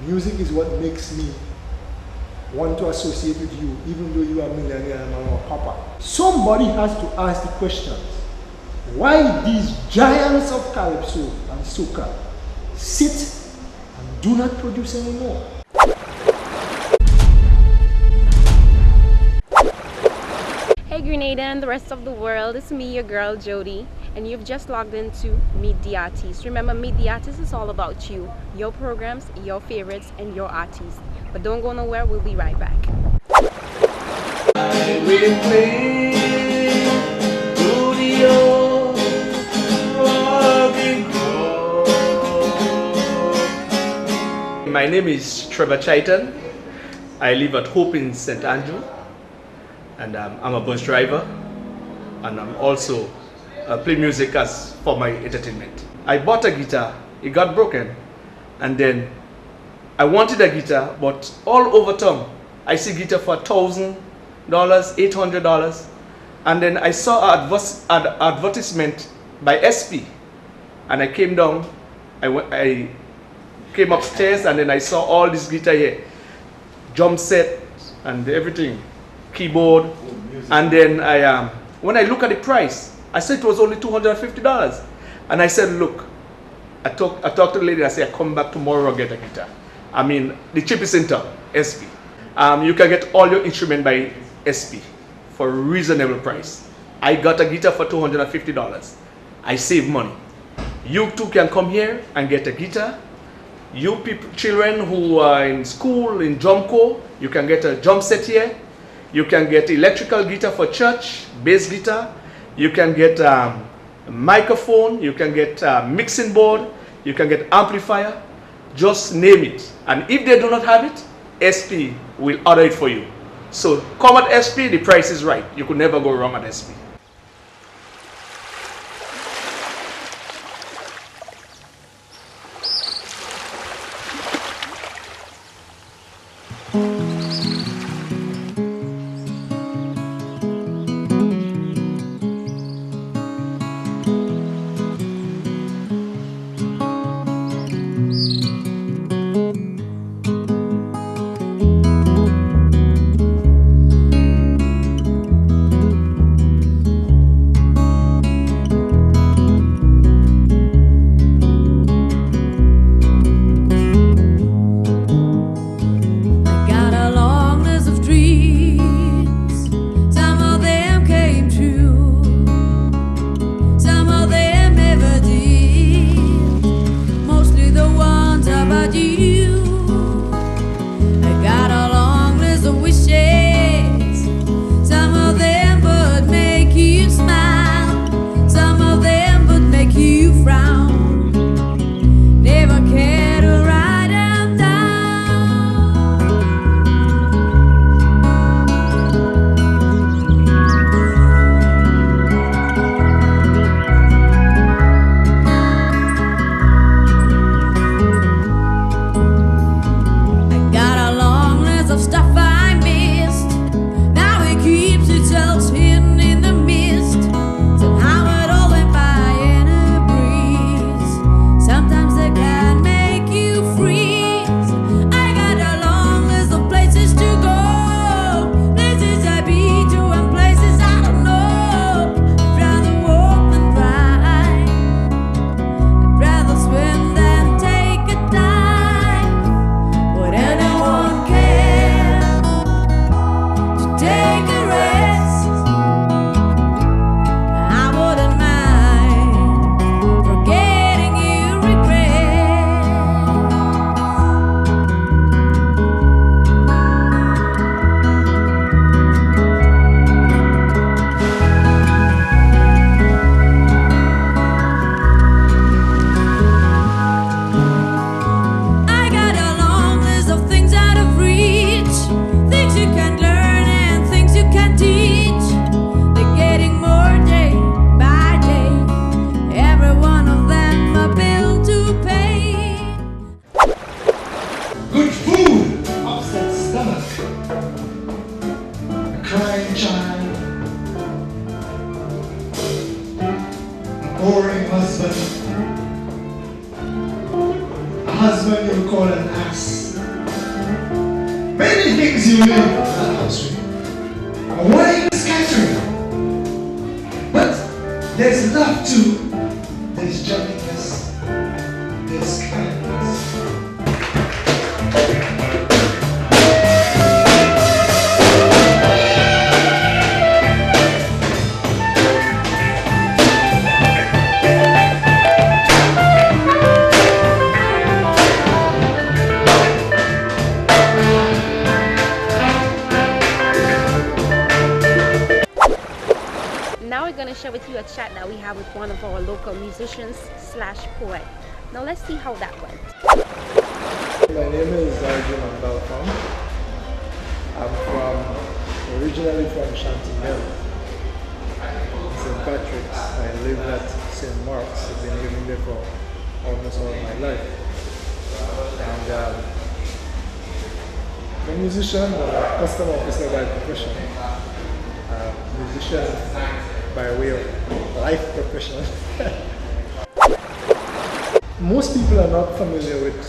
Music is what makes me want to associate with you, even though you are a millionaire man or papa. Somebody has to ask the questions. Why these giants of Calypso and Soca sit and do not produce anymore? Hey Grenada and the rest of the world, it's me, your girl Jody, and you've just logged into Meet the Artist. Remember, Meet the Artist is all about you, your programs, your favorites, and your artists. But don't go nowhere, we'll be right back. I will play rodeo, rocking roll. My name is Trevor Chaitan. I live at Hope in St. Andrew, and I'm a bus driver, and I'm also play music as for my entertainment. I bought a guitar, it got broken, and then I wanted a guitar, but all over town I see guitar for $1,000, $800, and then I saw an advertisement by SP, and I came down, I came upstairs, and then I saw all this guitar here, drum set and everything, keyboard, and then when I look at the price, I said it was only $250, and I said, look, I talked to the lady, I said, I come back tomorrow and get a guitar. I mean, the cheapest in town, SP. You can get all your instrument by SP for a reasonable price. I got a guitar for $250. I save money. You too can come here and get a guitar. You people, children who are in school, in drum corps, you can get a drum set here. You can get electrical guitar for church, bass guitar. You can get a microphone. You can get a mixing board. You can get amplifier. Just name it. And if they do not have it, SP will order it for you. So come at SP, the price is right. You could never go wrong at SP. husband you call an ass. things you live in the house with are wide scattering. But there's love too, there's gentleness, there's kindness. Now we're going to share with you a chat that we have with one of our local musicians slash poet. Now let's see how that went. My name is Algernon Belfon. I'm originally from Chantilly, St. Patrick's. I live at St. Mark's. I've been living there for almost all my life. And I'm a musician, a custom officer by profession. Musician by way of life profession. Most people are not familiar with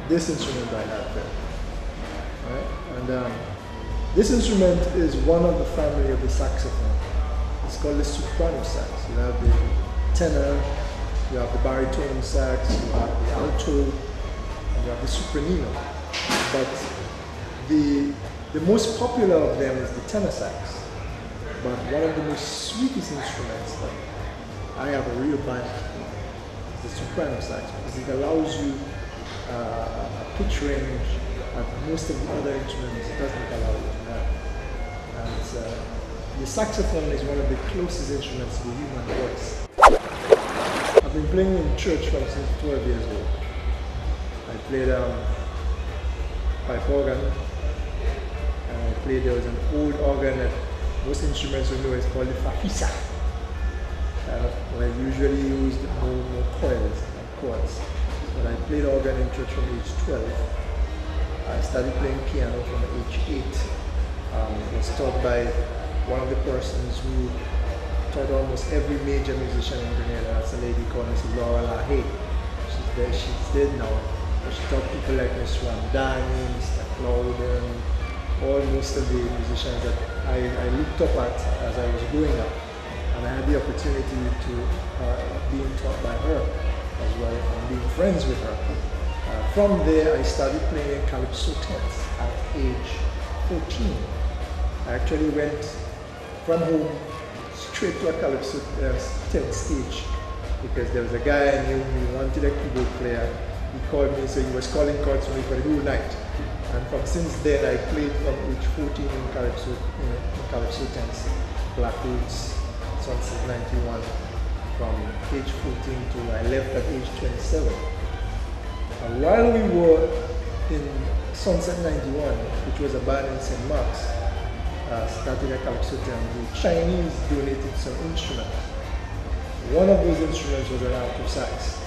this instrument I have there. Right? And this instrument is one of the family of the saxophone. It's called the soprano sax. You have the tenor, you have the baritone sax, you have the alto, and you have the soprano. But the most popular of them is the tenor sax. But one of the most sweetest instruments that I have a real band is the soprano sax, because it allows you a pitch range that most of the other instruments doesn't allow you to have. And the saxophone is one of the closest instruments to the human voice. I've been playing in church since 12 years old. I played pipe organ. There was an old organ that most instruments will know is called the fafisa. I usually used more coils and chords. But I played organ in church from age 12. I started playing piano from age 8. Was taught by one of the persons who taught almost every major musician in Grenada. That's a lady called Miss Laura LaHaye. She's dead now. But she taught people like Mr. Ramdani, Mr. Clouden, most of the musicians that I looked up at as I was growing up, and I had the opportunity to being taught by her as well and being friends with her. From there I started playing calypso tense at age 14. I actually went from home straight to a calypso tense stage because there was a guy I knew who wanted a keyboard player. He called me, so he was calling chords for me for the whole night. And since then, I played from age 14 in calypso tense, Black Roots, Sunset 91. From age 14 to I left at age 27. And while we were in Sunset 91, which was a band in St. Mark's, starting a calypso tense, the Chinese donated some instruments. One of those instruments was an alto sax,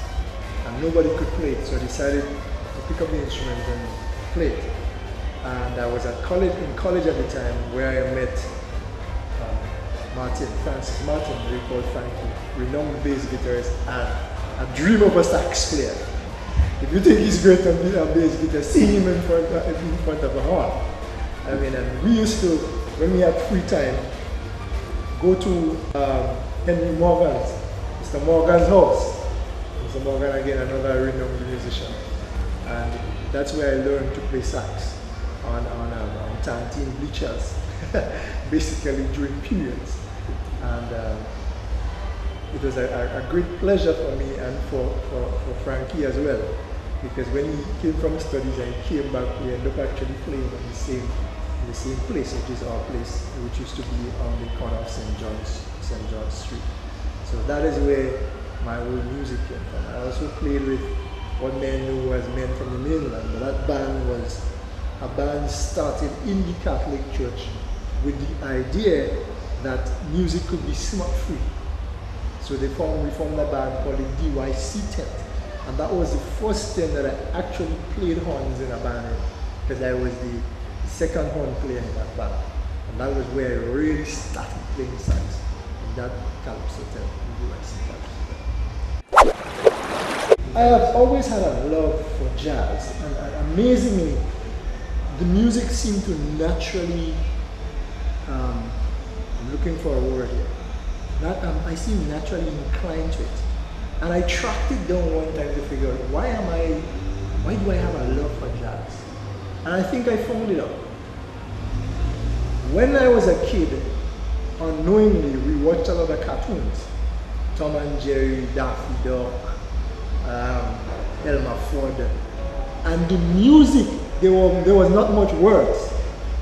and nobody could play it, so I decided to pick up the instrument and play it. And I was in college at the time, where I met Francis Martin, we called Frankie, renowned bass guitarist and a dream of a sax player. If you think he's great on bass guitar, see him in front of a horn. I mean, and we used to, when we had free time, go to Henry Morgan's, Mr. Morgan's house. Mr. Morgan, again, another renowned musician. And that's where I learned to play sax on Tantine bleachers, basically during periods. And it was a great pleasure for me and for Frankie as well, because when he came from studies and he came back, we ended up actually playing in the same place, which is our place, which used to be on the corner of St. John's Street. So that is where my whole music came from. I also played with what men know as Men from the Mainland, but that band was a band started in the Catholic Church with the idea that music could be smoke-free. So we formed a band called the DYC Tent, and that was the first time that I actually played horns in a band, because I was the second horn player in that band, and that was where I really started playing sax in that calypso tent, the DYC Tent. I have always had a love for jazz, and amazingly, the music seemed to naturally, I'm looking for a word here, I seem naturally inclined to it. And I tracked it down one time to figure out why do I have a love for jazz? And I think I found it out. When I was a kid, unknowingly, we watched a lot of cartoons. Tom and Jerry, Daffy Duck, Elmer Fudd. And the music, there was not much words.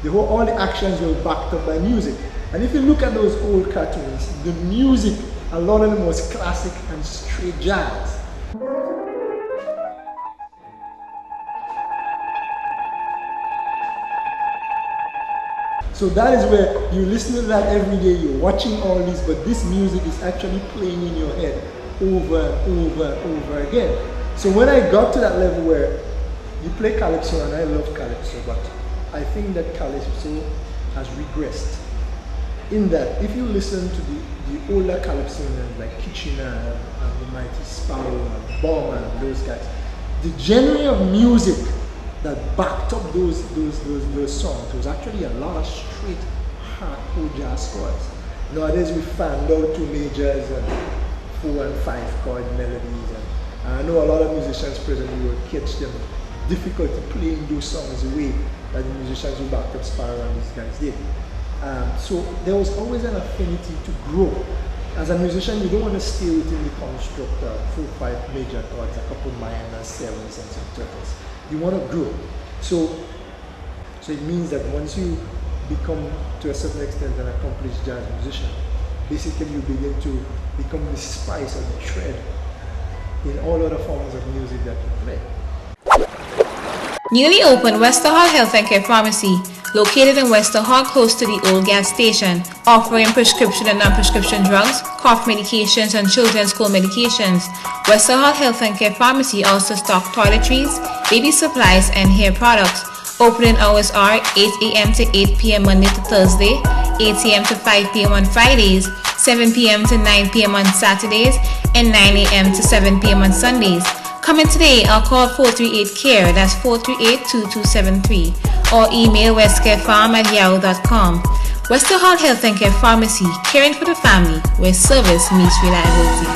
All the actions were backed up by music. And if you look at those old cartoons, the music, a lot of them was classic and straight jazz. So that is where you listen to that every day, you're watching all this, but this music is actually playing in your head over and over and over again. So when I got to that level where you play calypso, and I love calypso, but I think that calypso has regressed. In that, if you listen to the older calypsonians like Kitchener and the Mighty Sparrow and Bomber and those guys, the genre of music that backed up those songs was actually a lot of straight hardcore jazz chords. Nowadays we fanned out to majors and 4 and 5 chord melodies, and I know a lot of musicians presently will catch them difficulty playing those songs the way that the musicians who backed up Sparrow and these guys did. So there was always an affinity to grow. As a musician, you don't want to stay within the construct of 4 or 5 major chords, a couple minor 7s and some turtles. You want to grow. So it means that once you become, to a certain extent, an accomplished jazz musician, basically you begin to become the spice or the thread in all other forms of music that you play. Newly opened Westerhall Health and Care Pharmacy, located in Westerhall close to the old gas station, offering prescription and non-prescription drugs, cough medications, and children's cold medications. Westerhall Health and Care Pharmacy also stocks toiletries, baby supplies, and hair products. Opening hours are 8 a.m. to 8 p.m. Monday to Thursday, 8 a.m. to 5 p.m. on Fridays, 7 p.m. to 9 p.m. on Saturdays, and 9 a.m. to 7 p.m. on Sundays. Come in today or call 438-CARE, that's 438-2273, or email westcarefarm@yahoo.com. Westerhall Health and Care Pharmacy, caring for the family, where service meets reliability.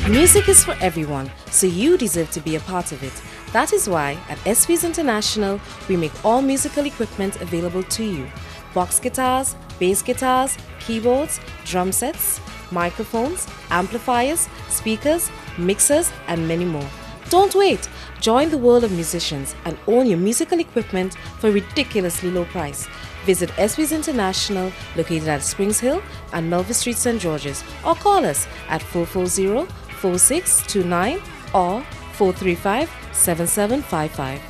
Music is for everyone, so you deserve to be a part of it. That is why at SV's International, we make all musical equipment available to you. Box guitars, bass guitars, keyboards, drum sets, microphones, amplifiers, speakers, mixers, and many more. Don't wait! Join the world of musicians and own your musical equipment for a ridiculously low price. Visit SV's International, located at Springs Hill and Melville Street, St. George's, or call us at 440-4629 or 435-7755.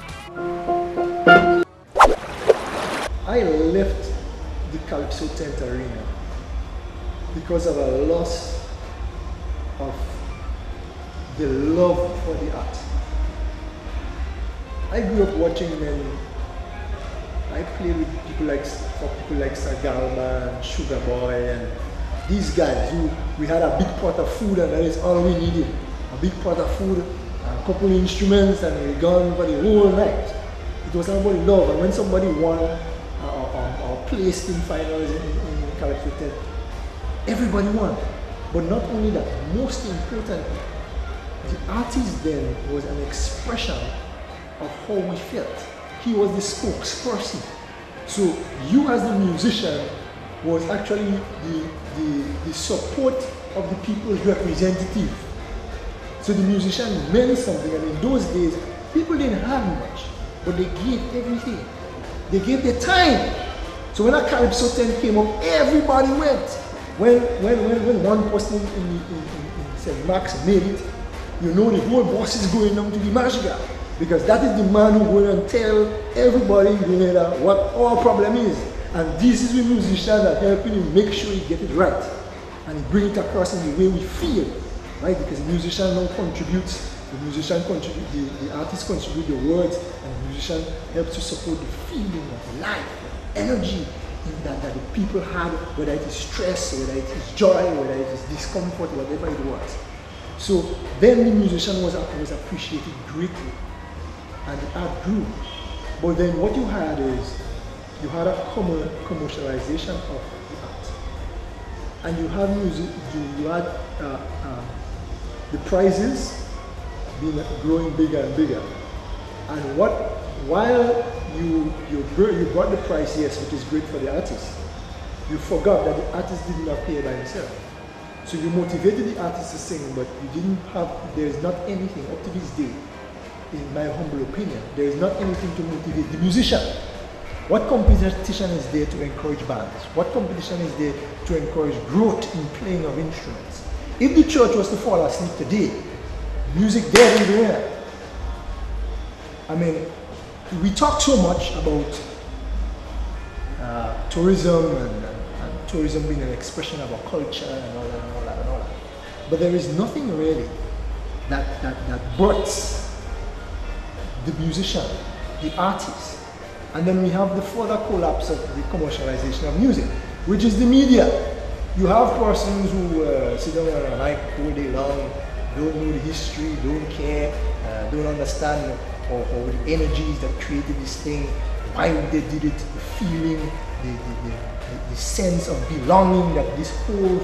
I left the Calypso tent arena because of a loss of the love for the art. I grew up watching men. I played with people like Sagalma and Sugar Boy and these guys who we had a big pot of food and that is all we needed. A big pot of food, a couple of instruments, and we were gone for the whole night. It was about love, and when somebody won or placed in finals in Calypso tent, everybody won. But not only that, most importantly, the artist then was an expression of how we felt. He was the spokesperson. So you as the musician was actually the support of the people's representative. So the musician meant something, and in those days, people didn't have much, but they gave everything. They gave their time. So when a Calypso tent came up, everybody went. When one person in St. Mark's made it, you know the whole boss is going down to the Mashiga, because that is the man who will and tell everybody in Grenada what our problem is. And this is the musician that helping him make sure he get it right. And he bring it across in the way we feel, right? Because the musician now contributes, the artist contribute the words, and the musician helps to support the feeling of life, energy, that the people had, whether it is stress, whether it is joy, whether it is discomfort, whatever it was. So then the musician was appreciated greatly, and the art grew. But then what you had is, you had a commercialization of the art, and you had music. You had the prizes being growing bigger and bigger, and while you got the prize, yes, which is great for the artist, you forgot that the artist did not pay by himself. So you motivated the artist to sing, but you didn't have. There is not anything up to this day, in my humble opinion, there is not anything to motivate the musician. What competition is there to encourage bands? What competition is there to encourage growth in playing of instruments? If the church was to fall asleep today, music there will be there. I mean, we talk so much about tourism and tourism being an expression of our culture and all that. But there is nothing really that births the musician, the artist. And then we have the further collapse of the commercialization of music, which is the media. You have persons who sit down on a mic all day long, don't know the history, don't care, don't understand or the energies that created this thing, why they did it, the feeling, the sense of belonging that this whole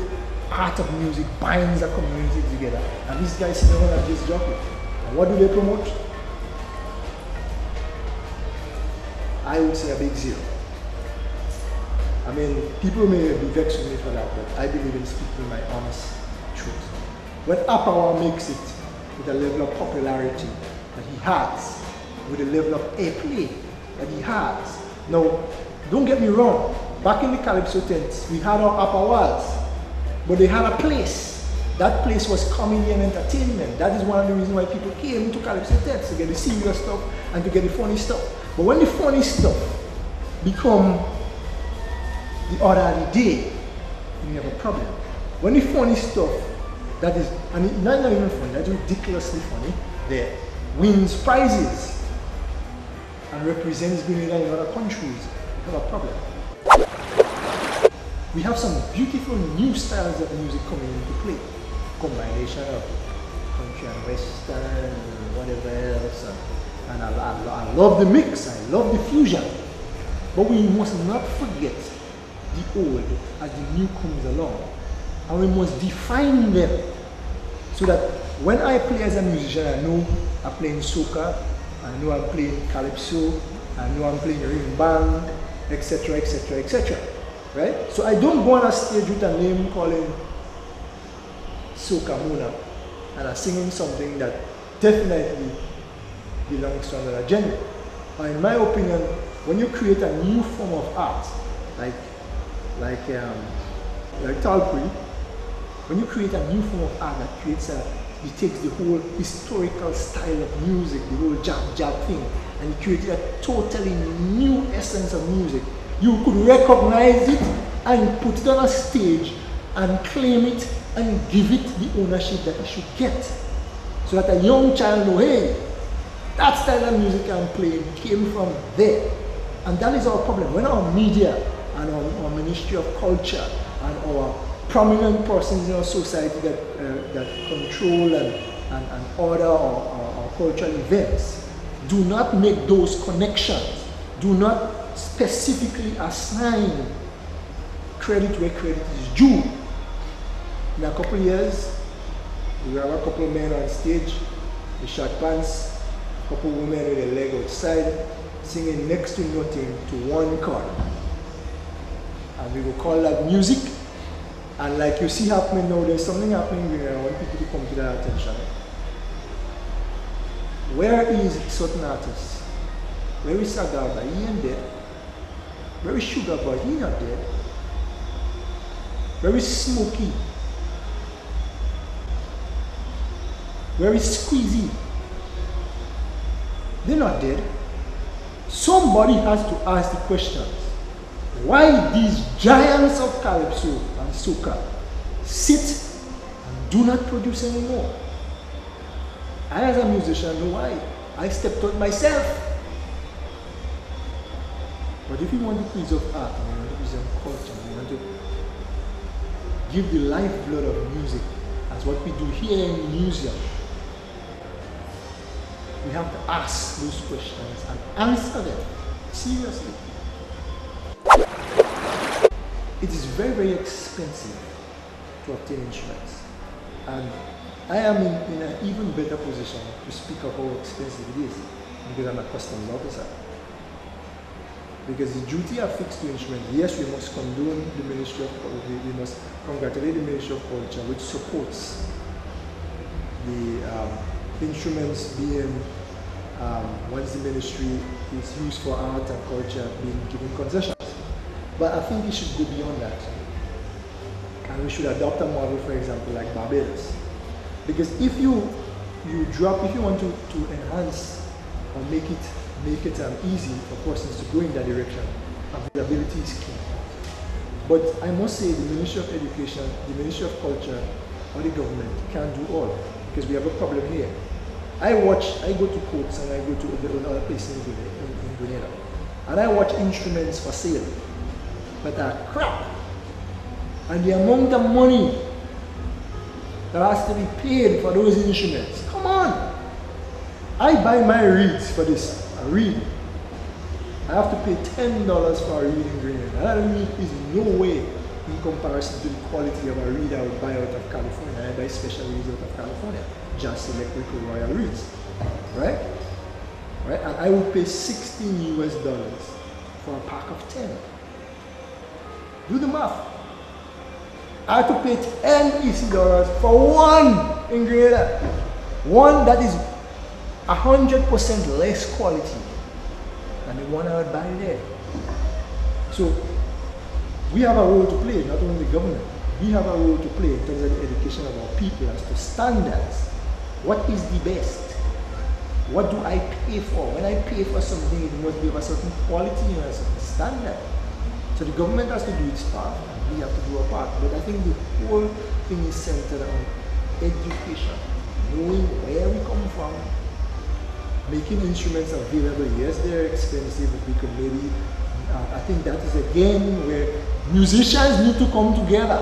art of music binds a community together. And these guys sit down and just joke it. And what do they promote? I would say a big zero. I mean, people may be vexed with me for that, but I believe in speaking my honest truth. When Apawa makes it with a level of popularity that he has, with a level of airplay that he has. Now, don't get me wrong, back in the Calypso tents, we had our Apawas, but they had a place. That place was comedy and entertainment. That is one of the reasons why people came to Calypso tents, to get the serious stuff and to get the funny stuff. But when the funny stuff become the order of the day, we have a problem. When the funny stuff that is, and it's not even funny, that's ridiculously funny, there wins prizes and represents Grenada in other countries, we have a problem. We have some beautiful new styles of music coming into play. Combination of country and western and whatever else. And I love the mix, I love the fusion. But we must not forget the old as the new comes along. And we must define them so that when I play as a musician, I know I'm playing soca, I know I'm playing calypso, I know I'm playing rhythm band, etc., etc., etc. Right? So I don't go on a stage with a name calling Soca Mona and I'm singing something that definitely belongs to another genre. In my opinion, when you create a new form of art, like Talpri, when you create a new form of art that creates it takes the whole historical style of music, the whole jab thing, and you create a totally new essence of music. You could recognize it and put it on a stage and claim it and give it the ownership that it should get. So that a young child know, hey, that style of music I'm playing came from there. And that is our problem. When our media and our Ministry of Culture and our prominent persons in our society that control and order our cultural events do not make those connections, do not specifically assign credit where credit is due. In a couple of years, we have a couple of men on stage with short pants, a couple of women with their leg outside, singing next to nothing to one chord. And we will call that music. And like you see happening now, there's something happening where I want people to come to their attention. Where is certain artists? Where is Sagarba? He ain't dead. Where is Sugar Boy? He not dead. Where is Smokey? Where is Squeezy? They're not dead. Somebody has to ask the questions. Why these giants of Calypso and Soca sit and do not produce anymore? I as a musician know why. I stepped out myself. But if you want to preserve art, and you want to preserve culture, and you want to give the lifeblood of music, as what we do here in the museum, we have to ask those questions and answer them seriously. It is very, very expensive to obtain insurance, and I am in an even better position to speak of how expensive it is because I'm a customs officer. Because the duty affixed to insurance, yes, we must condone the Ministry of Culture, we must congratulate the Ministry of Culture, which supports the instruments being, once the ministry is used for art and culture, being given concessions. But I think it should go beyond that. And we should adopt a model, for example, like Barbados. Because if you want to enhance or make it easy for persons to go in that direction, availability is key. But I must say the Ministry of Education, the Ministry of Culture, or the government can't do all, because we have a problem here. I go to courts and I go to other places in Grenada, and I watch instruments for sale that are crap. And the amount of money that has to be paid for those instruments, come on! I buy my reeds for this. A reed. I have to pay $10 for a reed in Grenada. That reed is no way in comparison to the quality of a reed I would buy out of California. I buy special reeds out of California, just electrical royal reeds, right? Right? And I would pay $16 US for a pack of 10. Do the math. I have to pay $10 EC for one in Grenada. One that is 100% less quality than the one I would buy there. So we have a role to play, not only the government. We have a role to play in terms of the education of our people as to standards. What is the best? What do I pay for? When I pay for something, it must be of a certain quality and a certain standard. So the government has to do its part, and we have to do our part. But I think the whole thing is centered on education, knowing where we come from, making instruments available. Yes, they're expensive, but we could maybe, I think that is again where musicians need to come together.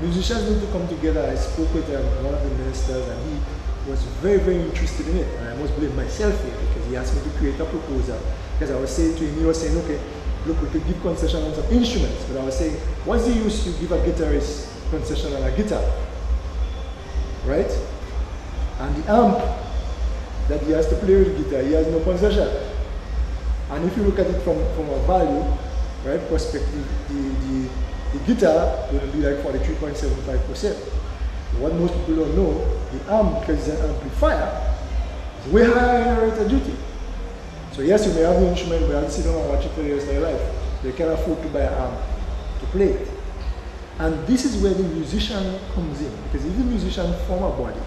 Musicians need to come together. I spoke with one of the ministers, and he was very, very interested in it. And I must blame myself here, because he asked me to create a proposal. Because I was saying to him, he was saying, okay, look, we could give concession on some instruments. But I was saying, what's the use to give a guitarist concession on a guitar? Right? And the amp that he has to play with the guitar, he has no concession. And if you look at it from a value, right, perspective, the guitar will be like 43.75%. What most people don't know, the amp, because it's an amplifier, is way higher in the rate of duty. So yes, you may have the instrument, but you have to sit down and watch it for the rest of your life. You can afford to buy an amp to play it. And this is where the musician comes in, because if the musician form a body,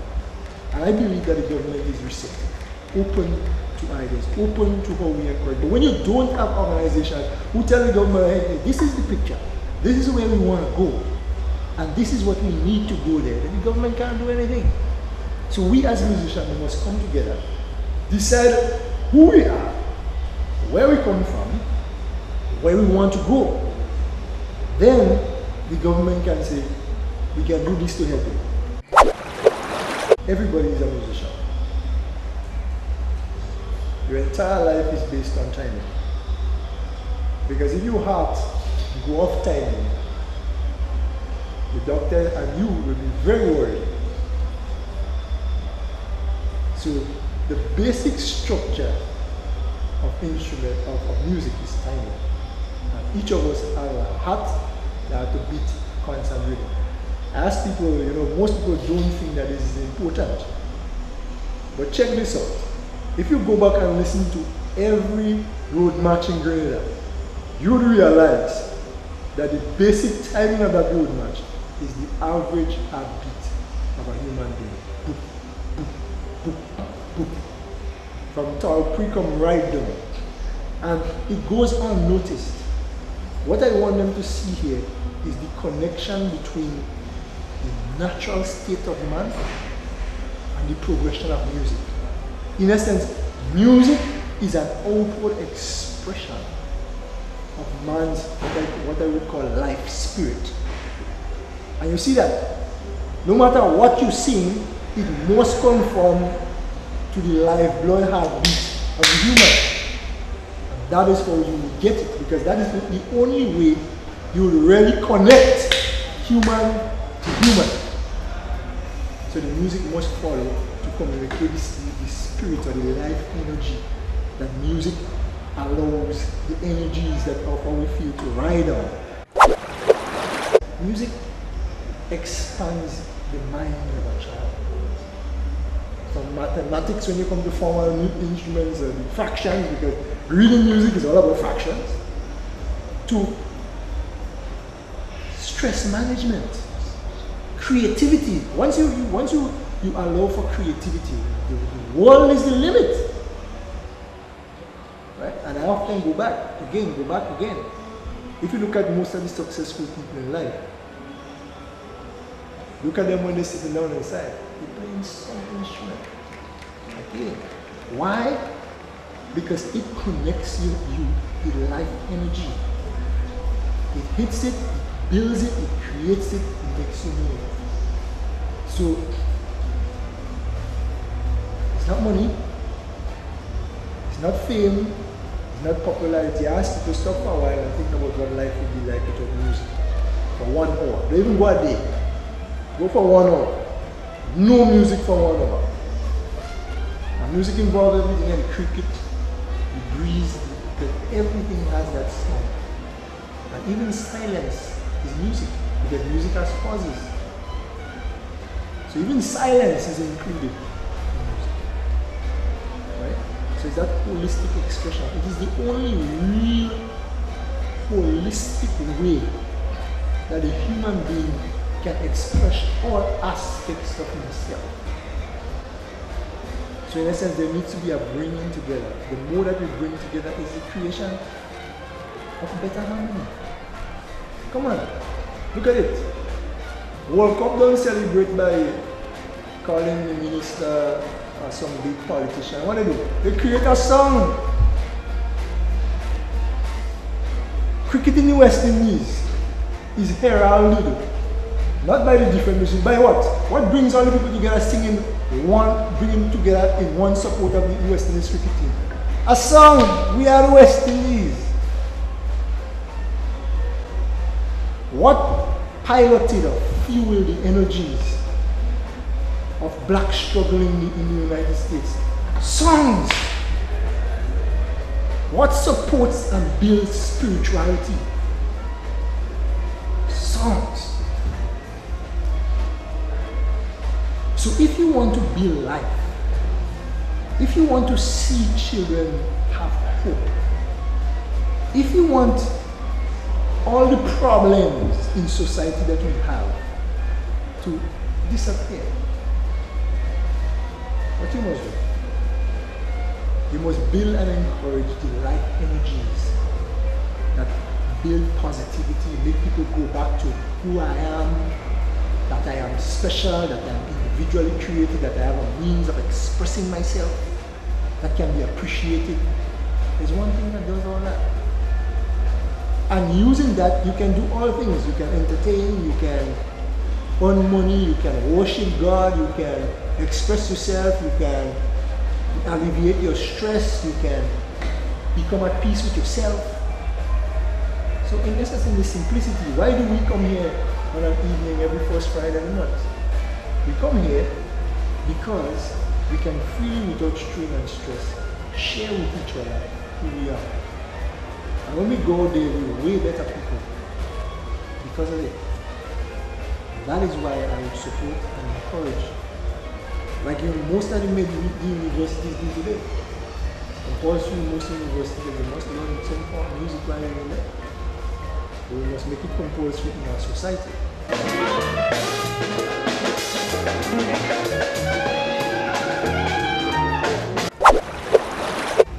and I believe that the government is receptive, open to ideas, open to how we encourage. But when you don't have organizations who tell the government, hey, this is the picture, this is where we want to go, and this is what we need to go there, then the government can't do anything. So we as musicians must come together, decide who we are, where we come from, where we want to go. Then the government can say, we can do this to help you. Everybody is a musician. Your entire life is based on timing. Because if your heart go off timing, the doctor and you will be very worried. So the basic structure of instrument, of music is timing. And each of us have a heart that have to beat constant rhythm. I ask people, most people don't think that this is important. But check this out. If you go back and listen to every road march in Grenada, you would realize that the basic timing of that road march is the average heartbeat of a human being. Boop, boop, boop, boop. From Tall Creek come right down. And it goes unnoticed. What I want them to see here is the connection between the natural state of man and the progression of music. In essence, music is an outward expression of man's, what I would call life spirit. And you see that no matter what you sing, it must conform to the life blood heartbeat of the human. And that is how you will get it, because that is the only way you will really connect human to human. So the music must follow to communicate the spirit or the life energy that music allows the energies that how we feel to ride on. Music expands the mind of a child. From mathematics, when you come to formal instruments, the fractions, because reading music is all about fractions, to stress management, creativity. Once you allow for creativity, the world is the limit. Right? And I often go back again. If you look at most of the successful people in life, look at them when they're sitting down inside. They're playing some instrument. Again. Why? Because it connects you with life energy. It hits it, it builds it, it creates it, it makes you move. So, it's not money, it's not fame, it's not popularity. I asked you to stop for a while and think about what life would be like without music. For 1 hour. Don't even go a day. Go for 1 hour. No music for 1 hour. And music involves everything, and the cricket, the breeze, because everything has that sound. And even silence is music, because music has pauses. So even silence is included in music. Right? So it's that holistic expression. It is the only real holistic way that a human being can express all aspects of himself. So in essence, there needs to be a bringing together. The more that we bring together is the creation of better harmony. Come on, look at it. World Cup don't celebrate by calling the minister or some big politician. What do? They create a song. Cricket in the West Indies is heralded not by the different music, by what? What brings all the people together singing bringing together in one support of the West Indies cricket team? A song, we are the West Indies. What piloted or fueled the energies of black struggling in the United States? Songs. What supports and builds spirituality? Songs. So if you want to build life, if you want to see children have hope, if you want all the problems in society that we have to disappear, what you must do? You must build and encourage the life energies that build positivity, make people go back to who I am, that I am special, that I am individually created, that I have a means of expressing myself that can be appreciated. There's one thing that does all that. And using that, you can do all things. You can entertain, you can earn money, you can worship God, you can express yourself, you can alleviate your stress, you can become at peace with yourself. So in essence, in the simplicity, why do we come here on an evening every first Friday of the month? We come here because we can freely, without strain and stress, share with each other who we are. And when we go there, we're way better people because of it. And that is why I would support and encourage, like most of the universities do today. Compulsory most universities, they must learn some form of music while they're in there. So we must make it compulsory in our society.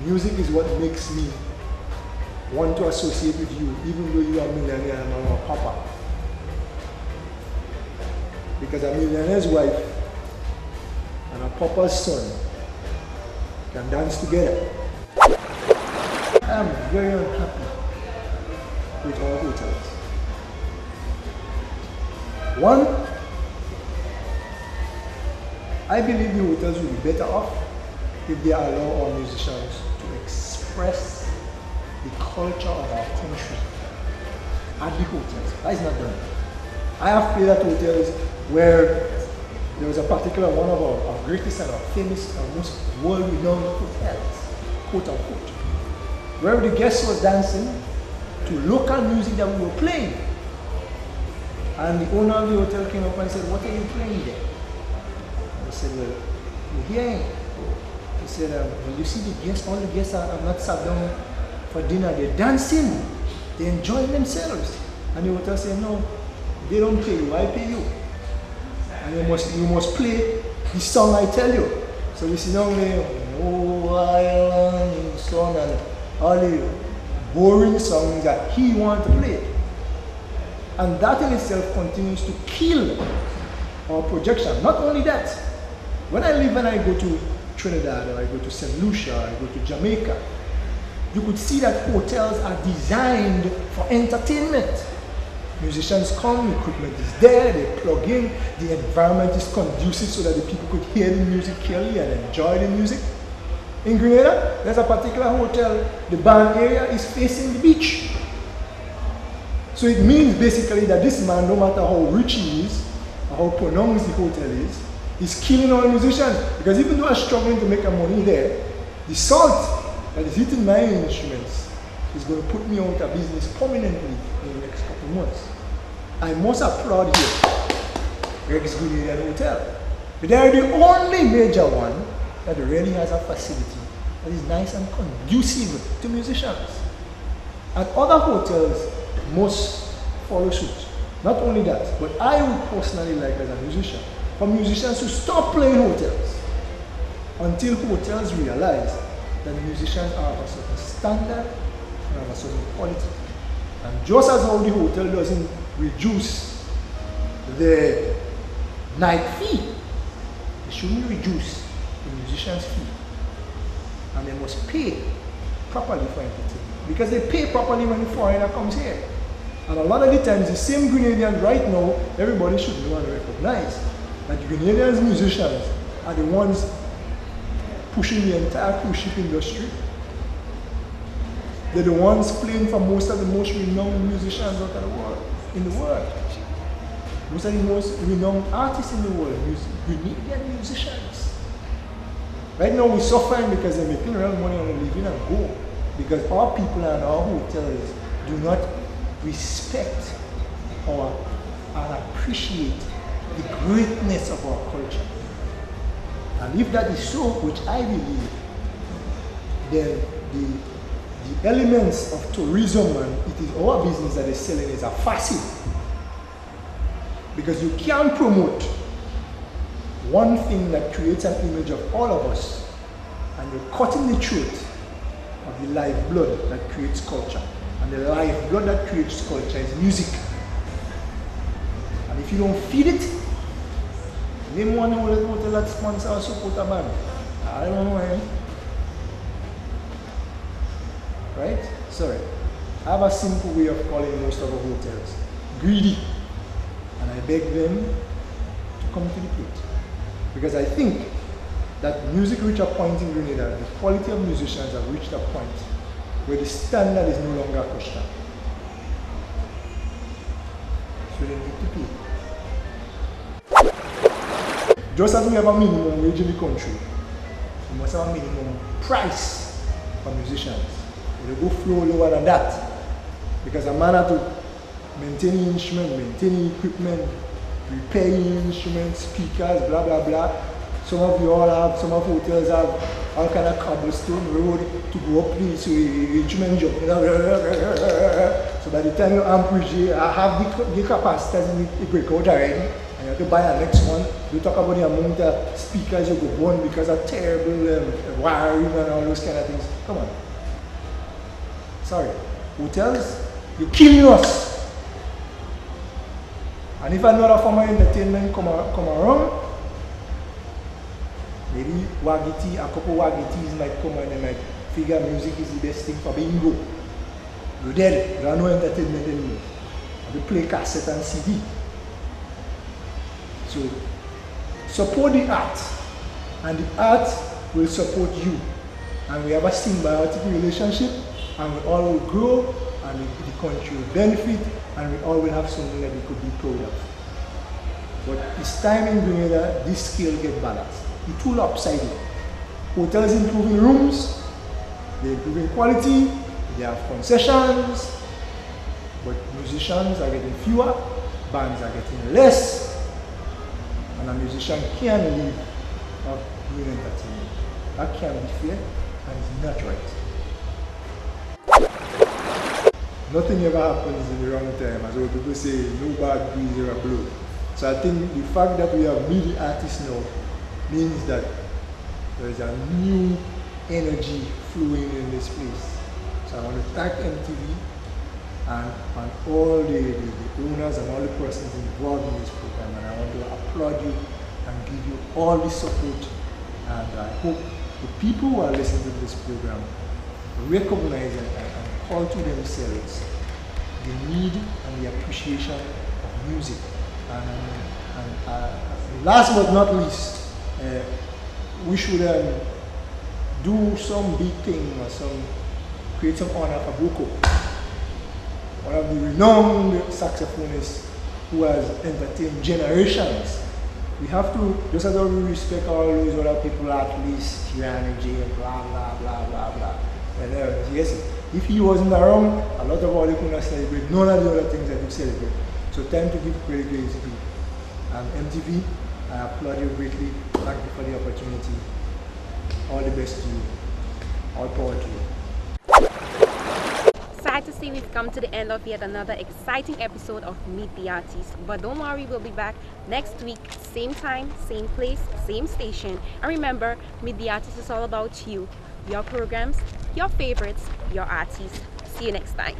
Music is what makes me want to associate with you, even though you are a millionaire and I'm a papa. Because a millionaire's wife and a papa's son can dance together. I am very unhappy with our hotels. One, I believe the hotels will be better off if they allow our musicians to express the culture of our country at the hotels. That is not done. I have played at hotels where there was a particular one of our greatest and our famous and most world-renowned hotels, quote unquote, where the guests were dancing to local music that we were playing. And the owner of the hotel came up and said, "What are you playing there?" I said, "Well, we're hearing." He said, "Well, you see the guests, all the guests are not sat down for dinner, they're dancing, they're enjoying themselves." And the hotel said, "No, they don't pay you, I pay you. And you must play the song I tell you." So we sit down there, "Oh, Ireland," son, and all the boring songs that he wants to play. And that in itself continues to kill our projection. Not only that, when I go to Trinidad, or I go to St. Lucia, or I go to Jamaica, you could see that hotels are designed for entertainment. Musicians come, equipment is there, they plug in, the environment is conducive so that the people could hear the music clearly and enjoy the music. In Grenada, there's a particular hotel, the bar area is facing the beach. So it means basically that this man, no matter how rich he is, or how pronounced the hotel is killing all musicians. Because even though I'm struggling to make money there, the salt that is hitting my instruments is going to put me out of business permanently in the next couple of months. I must applaud here Greg's Grenadian Hotel. But they are the only major one that really has a facility that is nice and conducive to musicians. And other hotels must follow suit. Not only that, but I would personally like, as a musician, for musicians to stop playing hotels until hotels realize that musicians are of a certain standard and of a certain quality. And just as how the hotel doesn't reduce the night fee, they shouldn't reduce the musician's fee. And they must pay properly for entertainment. Because they pay properly when the foreigner comes here. And a lot of the times, the same Grenadians right now, everybody should know and recognize that the Grenadians musicians are the ones pushing the entire cruise ship industry. They're the ones playing for most of the most renowned musicians out of the world, in the world. Most of the most renowned artists in the world, Grenadian musicians. Right now we're suffering because they're making real money and we're leaving and go. Because our people and our hotels do not respect or appreciate the greatness of our culture. And if that is so, which I believe, then the elements of tourism, and it is our business that is selling, is a facet. Because you can't promote one thing that creates an image of all of us, and you're cutting the throat of the lifeblood that creates culture. And the lifeblood that creates culture is music. And if you don't feed it, name one hotel that sponsors or support a band. I don't know him. Right? Sorry. I have a simple way of calling most of our hotels. Greedy. And I beg them to come to the plate. Because I think that music reached a point in Grenada, the quality of musicians have reached a point where the standard is no longer a question. So they need to pay. Just as we have a minimum wage in the country, we must have a minimum price for musicians. They go flow lower than that. Because a man has to maintain the instrument, maintain the equipment, repair the instruments, speakers, blah blah blah. Some of you all have, some of hotels have all kind of cobblestone road to go up the so the instrument jump. So by the time you amplify, I have the capacitors in the breakout already, and you have to buy a next one. You talk about the amount of speakers you go burn because of terrible wiring and all those kind of things. Come on. Sorry. Hotels, you're killing us. And if another form of entertainment come around, maybe Wagiti, a couple Wagitis might come and they might figure music is the best thing for bingo. You're dead. There are no entertainment anymore. You play cassette and CD. So support the art, and the art will support you. And we have a symbiotic relationship, and we all will grow, and the country will benefit, and we all will have something that we could be proud of. But it's time in Grenada this scale get balanced. It's too lopsided. Hotels improving rooms, they're improving quality, they have concessions, but musicians are getting fewer, bands are getting less, and a musician can't live off doing entertainment. That can't be fair, and it's not right. Nothing ever happens in the wrong time, as old people say, no bad breeze ever blow. So I think the fact that we have media artists now means that there is a new energy flowing in this place. So I want to thank MTV and all the owners and all the persons involved in this program, and I want to applaud you and give you all the support, and I hope the people who are listening to this program recognize and call to themselves the need and the appreciation of music. And last but not least, we should do some big thing or create some honor for Boko, one of the renowned saxophonists who has entertained generations. We have to, just as we respect all those other people, athletes, J, blah, blah, blah, blah, blah. And yes, if he wasn't around, a lot of all they could not celebrate, none of the other things that we celebrate. So time to give credit where it's due. MTV, I applaud you greatly. Thank you for the opportunity. All the best to you. All power to you. Sad to say we've come to the end of yet another exciting episode of Meet the Artist. But don't worry, we'll be back next week, same time, same place, same station. And remember, Meet the Artist is all about you, your programs, your favorites, your artists. See you next time.